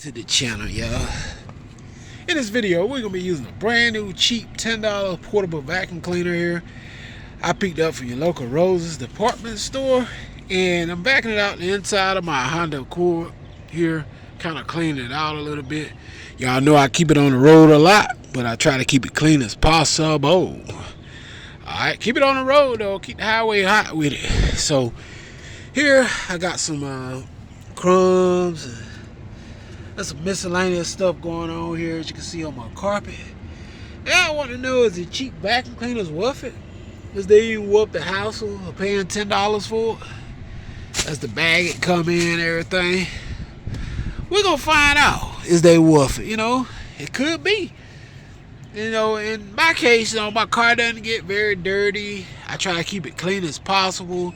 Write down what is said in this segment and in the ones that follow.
to the channel, y'all. In this video, we're gonna be using a brand new cheap $10 portable vacuum cleaner here. I picked up from your local Rose's department store, and I'm vacuuming out the inside of my Honda Accord here, kind of cleaning it out a little bit. Y'all know I keep it on the road a lot, but I try to keep it clean as possible. Alright, keep it on the road though, keep the highway hot with it. So here I got some crumbs and there's some miscellaneous stuff going on here, as you can see on my carpet. And I want to know, is the cheap vacuum cleaners worth it? Is they even worth the hassle of paying $10 for it? That's the bag it come in and everything. We're gonna find out, is they worth it? You know, it could be. You know, in my case, you know, my car doesn't get very dirty. I try to keep it clean as possible.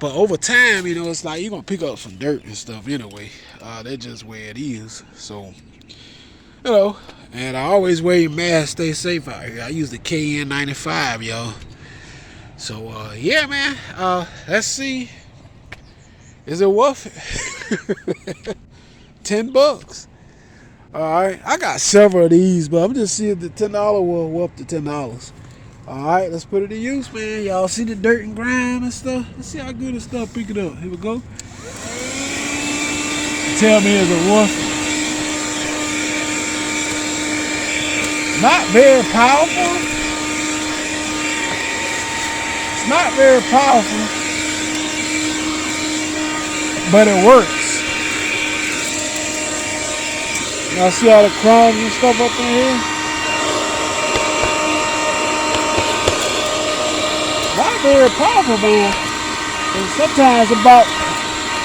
But over time, you know, it's like you're going to pick up some dirt and stuff anyway. That's just where it is. So, you know, and I always wear your mask, stay safe out here. I use the KN95, y'all. So, yeah, man. Let's see. Is it worth it? $10. Alright, I got several of these, but I'm just seeing if the $10 will worth the $10. Alright, let's put it to use, man. Y'all see the dirt and grime and stuff? Let's see how good this stuff pick it up. Here we go. Tell me, is it worth it? Not very powerful. It's not very powerful, but it works. Y'all see all the crumbs and stuff up in here? Not very powerful, man. And sometimes about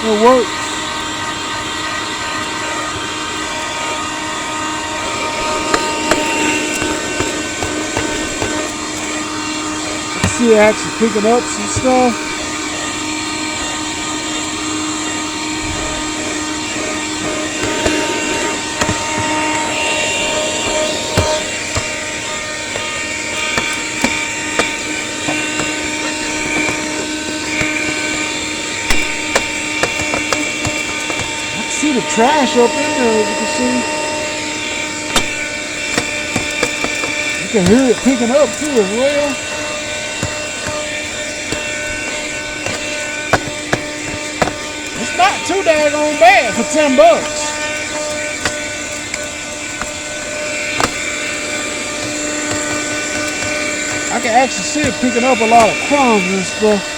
it works. You see it actually picking up some stuff. See the trash up in there, as you can see. You can hear it picking up too as well. It's not too daggone bad for $10. I can actually see it picking up a lot of crumbs and stuff.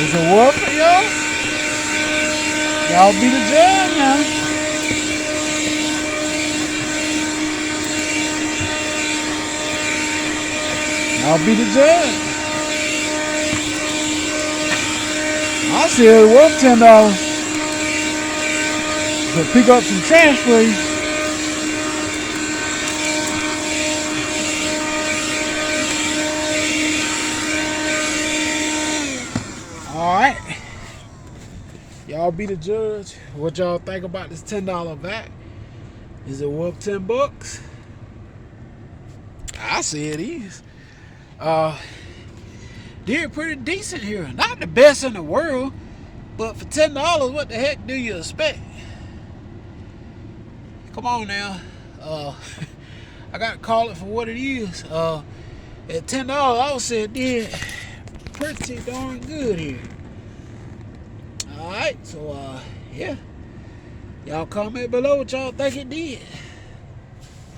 Is it worth it, y'all? Y'all be the judge now. Y'all be the judge. I say it's worth $10 to pick up some trash for you. Alright, y'all be the judge. What y'all think about this $10 vac? Is it worth $10? I say it is. Did pretty decent here. Not the best in the world, but for $10, what the heck do you expect? Come on now. I gotta call it for what it is. At $10, I would say it did pretty darn good here. Alright, so yeah. Y'all comment below what y'all think it did.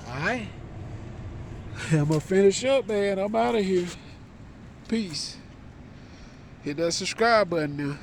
Alright. I'm gonna finish up, man. I'm out of here. Peace. Hit that subscribe button now.